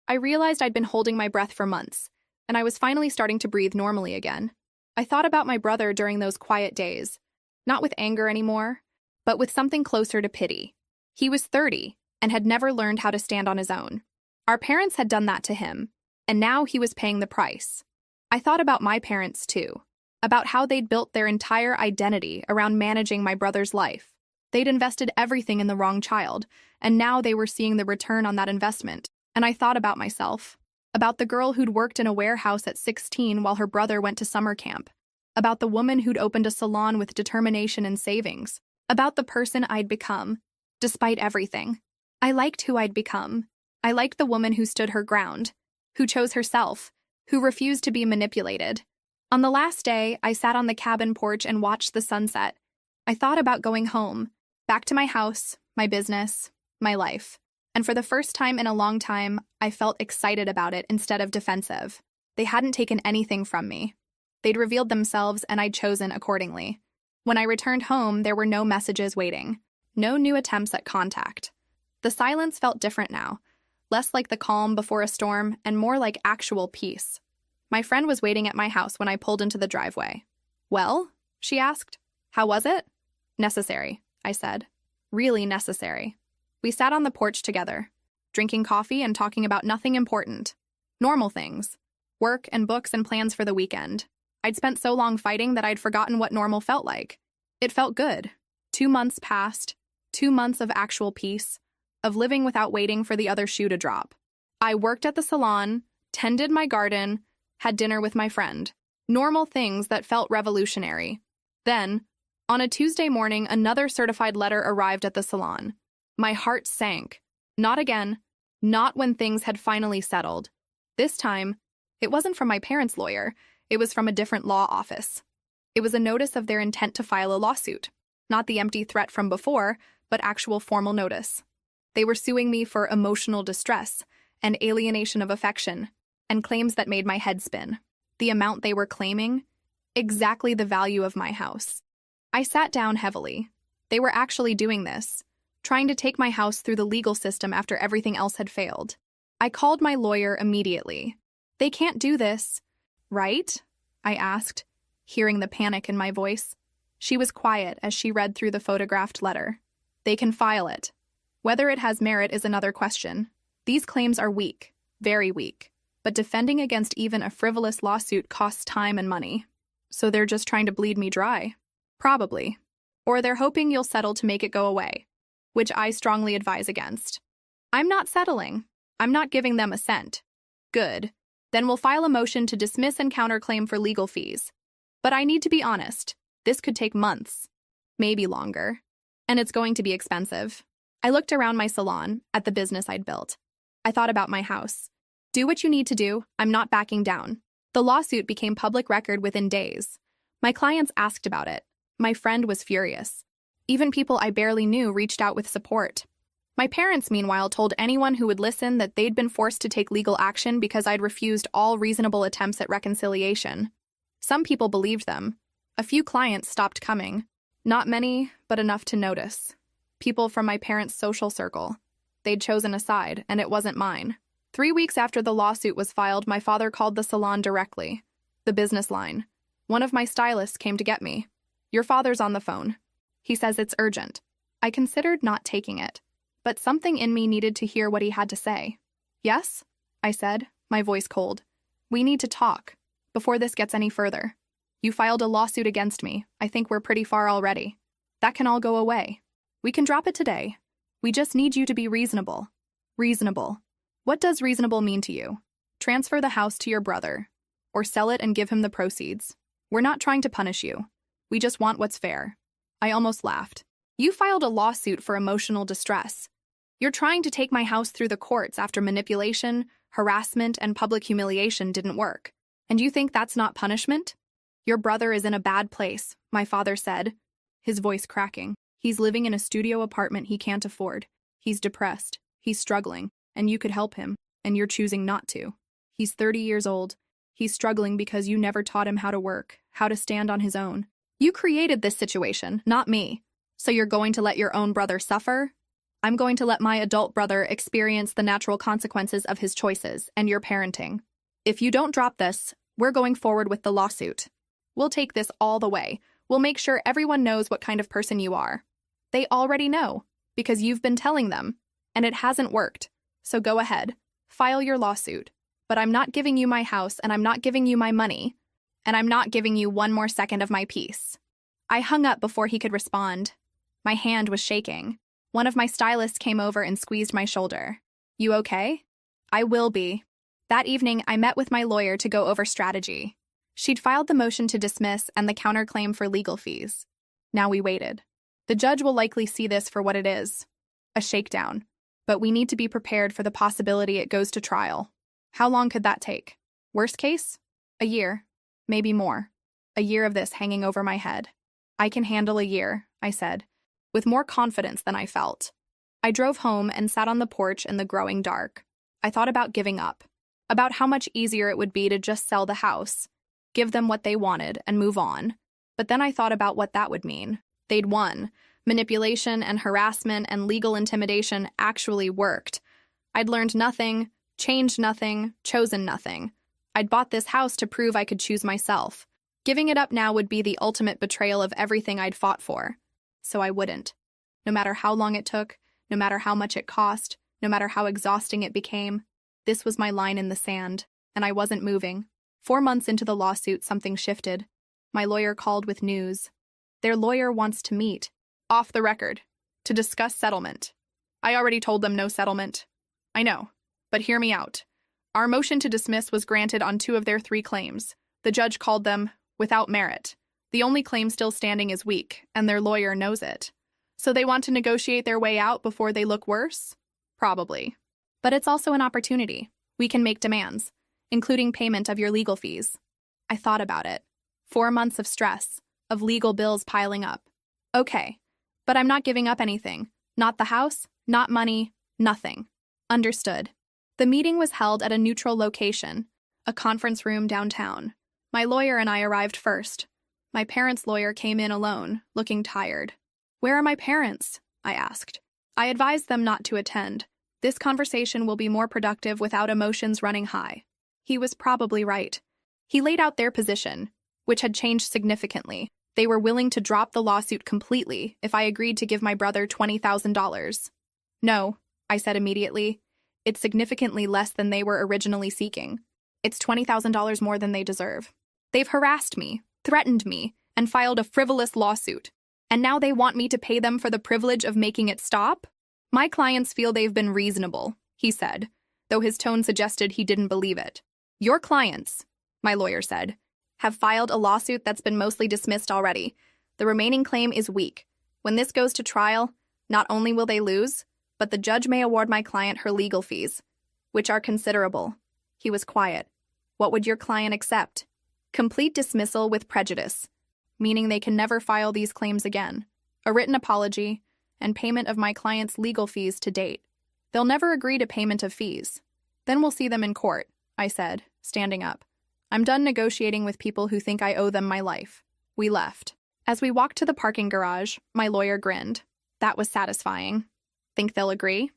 I realized I'd been holding my breath for months, and I was finally starting to breathe normally again. I thought about my brother during those quiet days, not with anger anymore, but with something closer to pity. He was 30 and had never learned how to stand on his own. Our parents had done that to him, and now he was paying the price. I thought about my parents too, about how they'd built their entire identity around managing my brother's life. They'd invested everything in the wrong child, and now they were seeing the return on that investment. And I thought about myself, about the girl who'd worked in a warehouse at 16 while her brother went to summer camp, about the woman who'd opened a salon with determination and savings, about the person I'd become, despite everything. I liked who I'd become. I liked the woman who stood her ground, who chose herself, who refused to be manipulated. On the last day, I sat on the cabin porch and watched the sunset. I thought about going home, back to my house, my business, my life. And for the first time in a long time, I felt excited about it instead of defensive. They hadn't taken anything from me. They'd revealed themselves, and I'd chosen accordingly. When I returned home, there were no messages waiting, no new attempts at contact. The silence felt different now, less like the calm before a storm and more like actual peace. My friend was waiting at my house when I pulled into the driveway. "Well?" she asked. "How was it?" "Necessary," I said. "Really necessary." We sat on the porch together, drinking coffee and talking about nothing important. Normal things. Work and books and plans for the weekend. I'd spent so long fighting that I'd forgotten what normal felt like. It felt good. 2 months passed. 2 months of actual peace, of living without waiting for the other shoe to drop. I worked at the salon, tended my garden, had dinner with my friend. Normal things that felt revolutionary. Then, on a Tuesday morning, another certified letter arrived at the salon. My heart sank. Not again. Not when things had finally settled. This time, it wasn't from my parents' lawyer. It was from a different law office. It was a notice of their intent to file a lawsuit. Not the empty threat from before, but actual formal notice. They were suing me for emotional distress and alienation of affection, and claims that made my head spin. The amount they were claiming, Exactly the value of my house. I sat down heavily. They were actually doing this, trying to take my house through the legal system after everything else had failed. I called my lawyer immediately. They can't do this, right? I asked, hearing the panic in my voice. She was quiet as she read through the photographed letter. They can file it. Whether it has merit is another question. These claims are weak, very weak, but defending against even a frivolous lawsuit costs time and money. So they're just trying to bleed me dry? Probably. Or they're hoping you'll settle to make it go away, which I strongly advise against. I'm not settling. I'm not giving them a cent. Good. Then we'll file a motion to dismiss and counterclaim for legal fees. But I need to be honest. This could take months, maybe longer. And it's going to be expensive. I looked around my salon, at the business I'd built. I thought about my house. Do what you need to do. I'm not backing down. The lawsuit became public record within days. My clients asked about it. My friend was furious. Even people I barely knew reached out with support. My parents, meanwhile, told anyone who would listen that they'd been forced to take legal action because I'd refused all reasonable attempts at reconciliation. Some people believed them. A few clients stopped coming. Not many, but enough to notice. People from my parents' social circle. They'd chosen a side, and it wasn't mine. 3 weeks after the lawsuit was filed, my father called the salon directly. The business line. One of my stylists came to get me. Your father's on the phone. He says it's urgent. I considered not taking it, but something in me needed to hear what he had to say. Yes? I said, my voice cold. We need to talk, before this gets any further. You filed a lawsuit against me. I think we're pretty far already. That can all go away. We can drop it today. We just need you to be reasonable. Reasonable. What does reasonable mean to you? Transfer the house to your brother, or sell it and give him the proceeds. We're not trying to punish you. We just want what's fair. I almost laughed. You filed a lawsuit for emotional distress. You're trying to take my house through the courts after manipulation, harassment, and public humiliation didn't work. And you think that's not punishment? Your brother is in a bad place, my father said, his voice cracking. He's living in a studio apartment he can't afford. He's depressed. He's struggling. And you could help him, and you're choosing not to. He's 30 years old. He's struggling because you never taught him how to work, how to stand on his own. You created this situation, not me. So you're going to let your own brother suffer? I'm going to let my adult brother experience the natural consequences of his choices and your parenting. If you don't drop this, we're going forward with the lawsuit. We'll take this all the way. We'll make sure everyone knows what kind of person you are. They already know, because you've been telling them, and it hasn't worked. So go ahead, file your lawsuit. But I'm not giving you my house, and I'm not giving you my money, and I'm not giving you one more second of my peace. I hung up before he could respond. My hand was shaking. One of my stylists came over and squeezed my shoulder. You okay? I will be. That evening, I met with my lawyer to go over strategy. She'd filed the motion to dismiss and the counterclaim for legal fees. Now we waited. The judge will likely see this for what it is, a shakedown. But we need to be prepared for the possibility it goes to trial. How long could that take? Worst case? A year. Maybe more. A year of this hanging over my head. I can handle a year, I said, with more confidence than I felt. I drove home and sat on the porch in the growing dark. I thought about giving up, about how much easier it would be to just sell the house, give them what they wanted, and move on. But then I thought about what that would mean. They'd won. Manipulation and harassment and legal intimidation actually worked. I'd learned nothing, changed nothing, chosen nothing. I'd bought this house to prove I could choose myself. Giving it up now would be the ultimate betrayal of everything I'd fought for. So I wouldn't. No matter how long it took, no matter how much it cost, no matter how exhausting it became, this was my line in the sand, and I wasn't moving. 4 months into the lawsuit, something shifted. My lawyer called with news. Their lawyer wants to meet. Off the record, to discuss settlement. I already told them no settlement. I know, but hear me out. Our motion to dismiss was granted on 2 of their 3 claims. The judge called them without merit. The only claim still standing is weak, and their lawyer knows it. So they want to negotiate their way out before they look worse? Probably. But it's also an opportunity. We can make demands, including payment of your legal fees. I thought about it. 4 months of stress, of legal bills piling up. Okay. But I'm not giving up anything. Not the house, not money, nothing. Understood. The meeting was held at a neutral location, a conference room downtown. My lawyer and I arrived first. My parents' lawyer came in alone, looking tired. "Where are my parents?" I asked. I advised them not to attend. This conversation will be more productive without emotions running high. He was probably right. He laid out their position, which had changed significantly. They were willing to drop the lawsuit completely if I agreed to give my brother $20,000. "No," I said immediately. "It's significantly less than they were originally seeking. It's $20,000 more than they deserve. They've harassed me, threatened me, and filed a frivolous lawsuit. And now they want me to pay them for the privilege of making it stop? My clients feel they've been reasonable," he said, though his tone suggested he didn't believe it. "Your clients," my lawyer said, "have filed a lawsuit that's been mostly dismissed already. The remaining claim is weak. When this goes to trial, not only will they lose, but the judge may award my client her legal fees, which are considerable." He was quiet. "What would your client accept?" "Complete dismissal with prejudice, meaning they can never file these claims again, a written apology, and payment of my client's legal fees to date. They'll never agree to payment of fees. Then we'll see them in court," I said, standing up. "I'm done negotiating with people who think I owe them my life." We left. As we walked to the parking garage, my lawyer grinned. That was satisfying. "Think they'll agree?"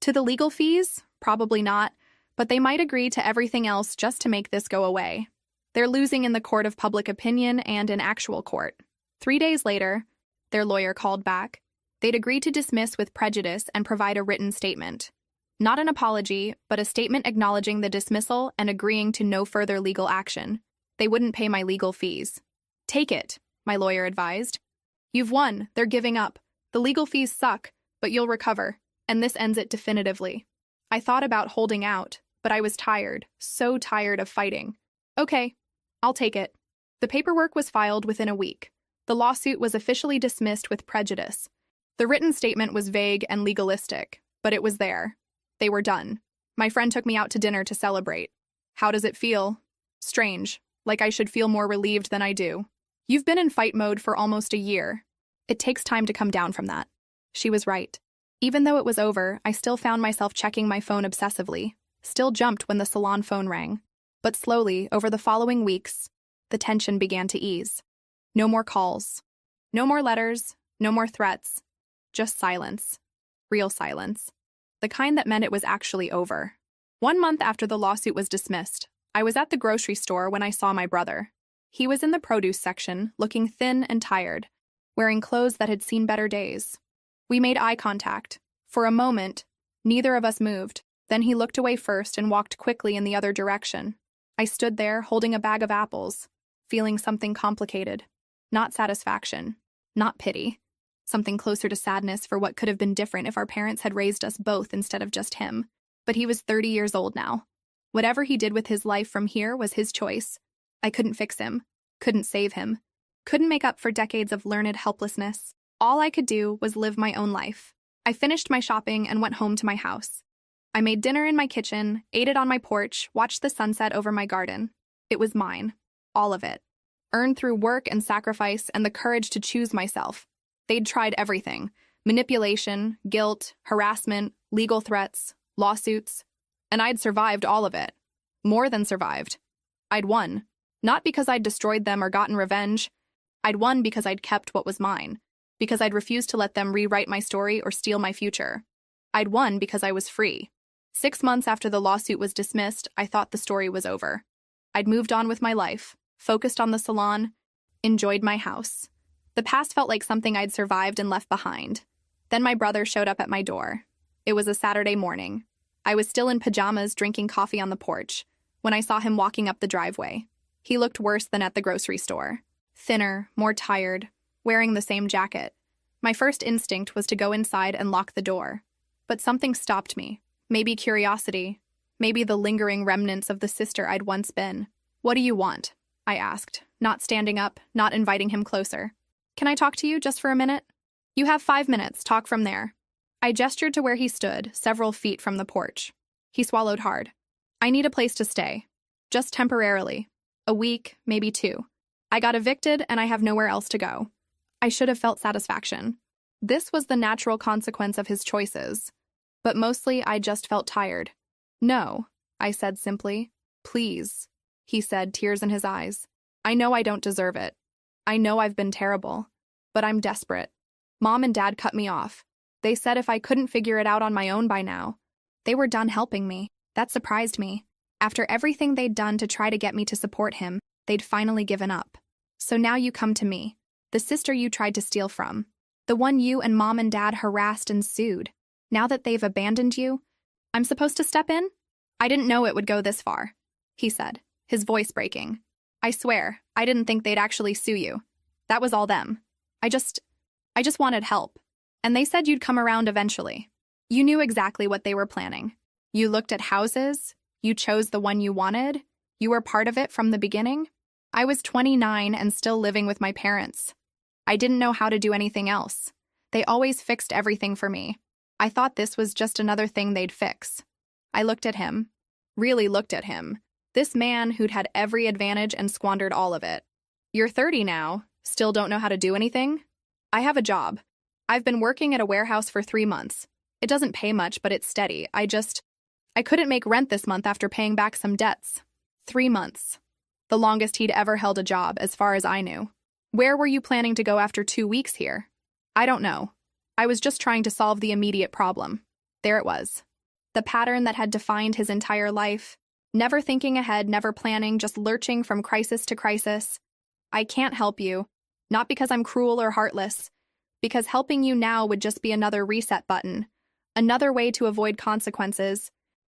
"To the legal fees? Probably not, but they might agree to everything else just to make this go away. They're losing in the court of public opinion and in actual court." 3 days later, their lawyer called back. They'd agreed to dismiss with prejudice and provide a written statement. Not an apology, but a statement acknowledging the dismissal and agreeing to no further legal action. They wouldn't pay my legal fees. "Take it," my lawyer advised. "You've won. They're giving up. The legal fees suck, but you'll recover, and this ends it definitively." I thought about holding out, but I was tired, so tired of fighting. "Okay, I'll take it." The paperwork was filed within a week. The lawsuit was officially dismissed with prejudice. The written statement was vague and legalistic, but it was there. They were done. My friend took me out to dinner to celebrate. "How does it feel?" "Strange, like I should feel more relieved than I do." "You've been in fight mode for almost a year. It takes time to come down from that." She was right. Even though it was over, I still found myself checking my phone obsessively, still jumped when the salon phone rang. But slowly, over the following weeks, the tension began to ease. No more calls. No more letters. No more threats. Just silence. Real silence. The kind that meant it was actually over. 1 month after the lawsuit was dismissed, I was at the grocery store when I saw my brother. He was in the produce section, looking thin and tired, wearing clothes that had seen better days. We made eye contact. For a moment, neither of us moved. Then he looked away first and walked quickly in the other direction. I stood there, holding a bag of apples, feeling something complicated. Not satisfaction. Not pity. Something closer to sadness for what could have been different if our parents had raised us both instead of just him. But he was 30 years old now. Whatever he did with his life from here was his choice. I couldn't fix him. Couldn't save him. Couldn't make up for decades of learned helplessness. All I could do was live my own life. I finished my shopping and went home to my house. I made dinner in my kitchen, ate it on my porch, watched the sunset over my garden. It was mine. All of it. Earned through work and sacrifice and the courage to choose myself. They'd tried everything. Manipulation, guilt, harassment, legal threats, lawsuits. And I'd survived all of it. More than survived. I'd won. Not because I'd destroyed them or gotten revenge. I'd won because I'd kept what was mine. Because I'd refused to let them rewrite my story or steal my future. I'd won because I was free. 6 months after the lawsuit was dismissed, I thought the story was over. I'd moved on with my life, focused on the salon, enjoyed my house. The past felt like something I'd survived and left behind. Then my brother showed up at my door. It was a Saturday morning. I was still in pajamas drinking coffee on the porch when I saw him walking up the driveway. He looked worse than at the grocery store. Thinner, more tired, wearing the same jacket. My first instinct was to go inside and lock the door. But something stopped me. Maybe curiosity. Maybe the lingering remnants of the sister I'd once been. "What do you want?" I asked, not standing up, not inviting him closer. "Can I talk to you just for a minute?" "You have 5 minutes. Talk from there." I gestured to where he stood, several feet from the porch. He swallowed hard. "I need a place to stay. Just temporarily. A week, maybe 2. I got evicted and I have nowhere else to go." I should have felt satisfaction. This was the natural consequence of his choices. But mostly I just felt tired. "No," I said simply. "Please," he said, tears in his eyes. I know I don't deserve it. I know I've been terrible. But I'm desperate. Mom and Dad cut me off. They said if I couldn't figure it out on my own by now, they were done helping me. That surprised me. After everything they'd done to try to get me to support him, they'd finally given up. So now you come to me, the sister you tried to steal from, the one you and Mom and Dad harassed and sued. Now that they've abandoned you, I'm supposed to step in? I didn't know it would go this far, he said, his voice breaking. I swear, I didn't think they'd actually sue you. That was all them. I just wanted help. And they said you'd come around eventually. You knew exactly what they were planning. You looked at houses. You chose the one you wanted. You were part of it from the beginning. I was 29 and still living with my parents. I didn't know how to do anything else. They always fixed everything for me. I thought this was just another thing they'd fix. I looked at him. Really looked at him. This man who'd had every advantage and squandered all of it. You're 30 now. Still don't know how to do anything? I have a job. I've been working at a warehouse for 3 months. It doesn't pay much, but it's steady. I couldn't make rent this month after paying back some debts. 3 months. The longest he'd ever held a job, as far as I knew. Where were you planning to go after 2 weeks here? I don't know. I was just trying to solve the immediate problem. There it was. The pattern that had defined his entire life. Never thinking ahead, never planning, just lurching from crisis to crisis. I can't help you. Not because I'm cruel or heartless. Because helping you now would just be another reset button. Another way to avoid consequences.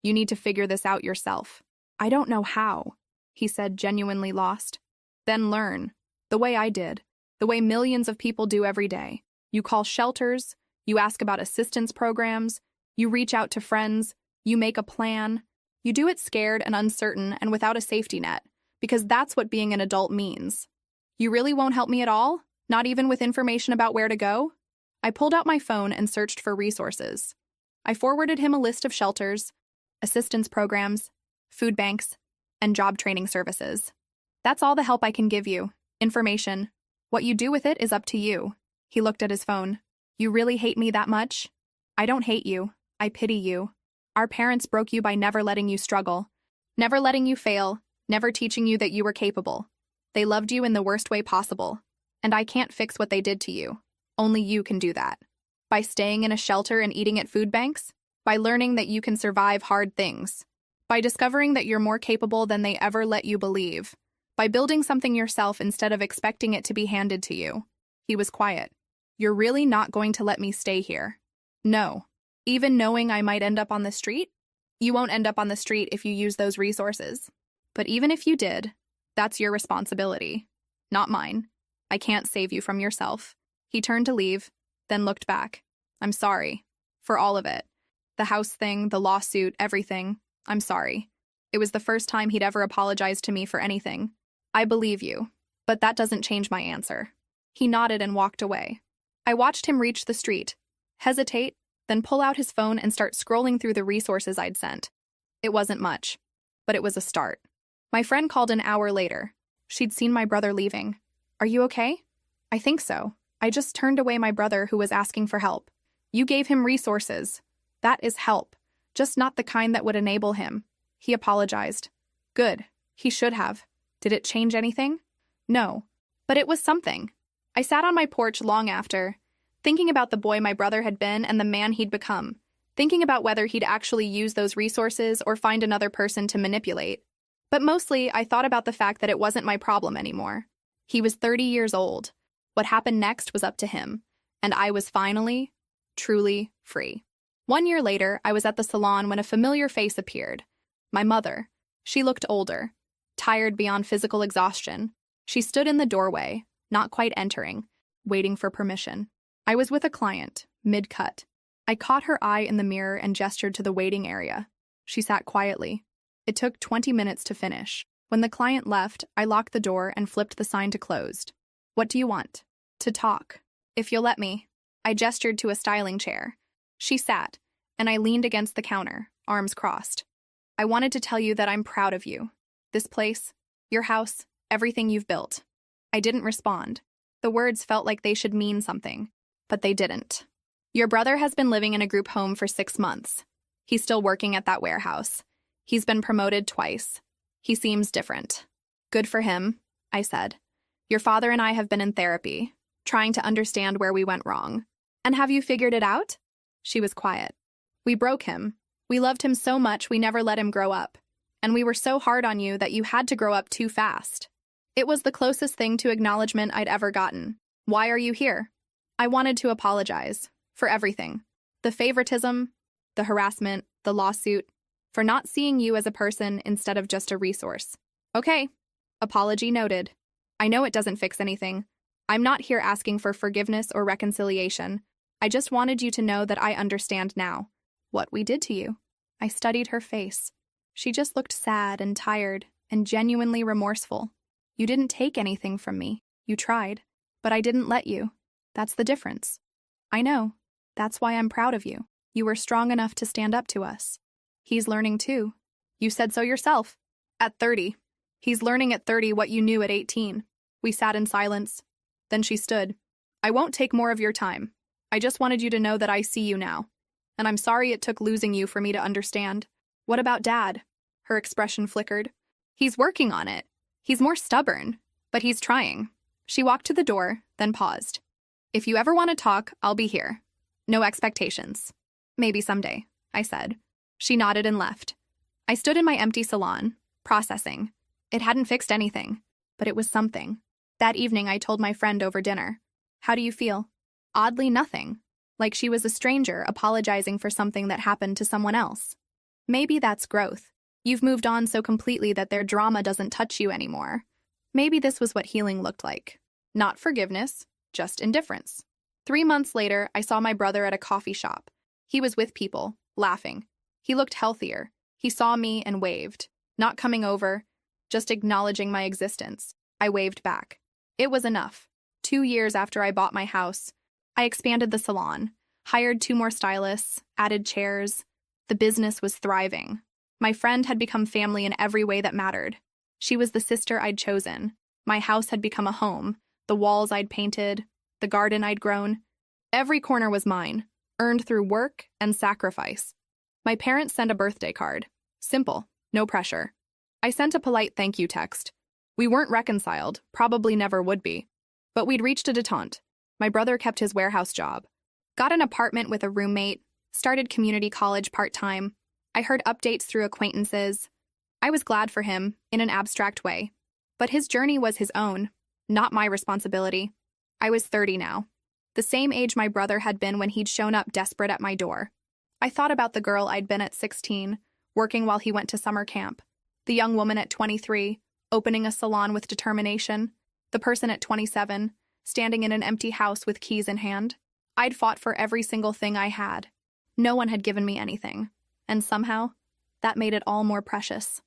You need to figure this out yourself. I don't know how, he said, genuinely lost. Then learn. The way I did. The way millions of people do every day. You call shelters. You ask about assistance programs. You reach out to friends. You make a plan. You do it scared and uncertain and without a safety net, because that's what being an adult means. You really won't help me at all? Not even with information about where to go? I pulled out my phone and searched for resources. I forwarded him a list of shelters, assistance programs, food banks, and job training services. That's all the help I can give you. Information. What you do with it is up to you. He looked at his phone. You really hate me that much? I don't hate you. I pity you. Our parents broke you by never letting you struggle, never letting you fail, never teaching you that you were capable. They loved you in the worst way possible. And I can't fix what they did to you. Only you can do that. By staying in a shelter and eating at food banks? By learning that you can survive hard things? By discovering that you're more capable than they ever let you believe? By building something yourself instead of expecting it to be handed to you? He was quiet. You're really not going to let me stay here? No. Even knowing I might end up on the street? You won't end up on the street if you use those resources. But even if you did, that's your responsibility, not mine. I can't save you from yourself. He turned to leave, then looked back. I'm sorry. For all of it. The house thing, the lawsuit, everything. I'm sorry. It was the first time he'd ever apologized to me for anything. I believe you, but that doesn't change my answer. He nodded and walked away. I watched him reach the street, hesitate, then pull out his phone and start scrolling through the resources I'd sent. It wasn't much, but it was a start. My friend called an hour later. She'd seen my brother leaving. Are you okay? I think so. I just turned away my brother who was asking for help. You gave him resources. That is help, just not the kind that would enable him. He apologized. Good. He should have. Did it change anything? No. But it was something. I sat on my porch long after, thinking about the boy my brother had been and the man he'd become, thinking about whether he'd actually use those resources or find another person to manipulate. But mostly, I thought about the fact that it wasn't my problem anymore. He was 30 years old. What happened next was up to him, and I was finally, truly free. 1 year later, I was at the salon when a familiar face appeared. My mother. She looked older, tired beyond physical exhaustion. She stood in the doorway, not quite entering, waiting for permission. I was with a client, mid-cut. I caught her eye in the mirror and gestured to the waiting area. She sat quietly. It took 20 minutes to finish. When the client left, I locked the door and flipped the sign to closed. What do you want? To talk. If you'll let me. I gestured to a styling chair. She sat, and I leaned against the counter, arms crossed. I wanted to tell you that I'm proud of you. This place, your house, everything you've built. I didn't respond. The words felt like they should mean something, but they didn't. Your brother has been living in a group home for 6 months. He's still working at that warehouse. He's been promoted twice. He seems different. Good for him. I said. Your father and I have been in therapy, trying to understand where we went wrong. And have you figured it out? She was quiet. We broke him. We loved him so much we never let him grow up. And we were so hard on you that you had to grow up too fast. It was the closest thing to acknowledgement I'd ever gotten. Why are you here? I wanted to apologize. For everything. The favoritism, the harassment, the lawsuit, for not seeing you as a person instead of just a resource. Okay. Apology noted. I know it doesn't fix anything. I'm not here asking for forgiveness or reconciliation. I just wanted you to know that I understand now what we did to you. I studied her face. She just looked sad and tired and genuinely remorseful. You didn't take anything from me. You tried. But I didn't let you. That's the difference. I know. That's why I'm proud of you. You were strong enough to stand up to us. He's learning too. You said so yourself. At 30. He's learning at 30 what you knew at 18. We sat in silence. Then she stood. I won't take more of your time. I just wanted you to know that I see you now. And I'm sorry it took losing you for me to understand. What about Dad? Her expression flickered. He's working on it. He's more stubborn, but he's trying. She walked to the door, then paused. If you ever want to talk, I'll be here. No expectations. Maybe someday, I said. She nodded and left. I stood in my empty salon, processing. It hadn't fixed anything, but it was something. That evening, I told my friend over dinner. How do you feel? Oddly, nothing. Like she was a stranger apologizing for something that happened to someone else. Maybe that's growth. You've moved on so completely that their drama doesn't touch you anymore. Maybe this was what healing looked like. Not forgiveness, just indifference. 3 months later, I saw my brother at a coffee shop. He was with people, laughing. He looked healthier. He saw me and waved, not coming over, just acknowledging my existence. I waved back. It was enough. 2 years after I bought my house, I expanded the salon, hired 2 more stylists, added chairs. The business was thriving. My friend had become family in every way that mattered. She was the sister I'd chosen. My house had become a home, the walls I'd painted, the garden I'd grown. Every corner was mine, earned through work and sacrifice. My parents sent a birthday card. Simple, no pressure. I sent a polite thank you text. We weren't reconciled, probably never would be. But we'd reached a detente. My brother kept his warehouse job, got an apartment with a roommate, started community college part-time. I heard updates through acquaintances. I was glad for him, in an abstract way. But his journey was his own, not my responsibility. I was 30 now, the same age my brother had been when he'd shown up desperate at my door. I thought about the girl I'd been at 16, working while he went to summer camp, the young woman at 23, opening a salon with determination, the person at 27, standing in an empty house with keys in hand. I'd fought for every single thing I had. No one had given me anything, and somehow, that made it all more precious.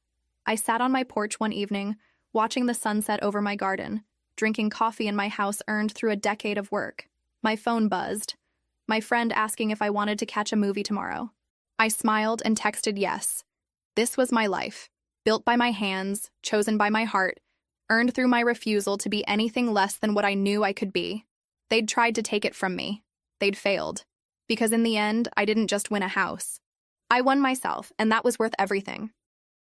I sat on my porch one evening, watching the sunset over my garden, drinking coffee in my house earned through a decade of work. My phone buzzed. My friend asking if I wanted to catch a movie tomorrow. I smiled and texted yes. This was my life, built by my hands, chosen by my heart, earned through my refusal to be anything less than what I knew I could be. They'd tried to take it from me. They'd failed. Because in the end, I didn't just win a house. I won myself, and that was worth everything.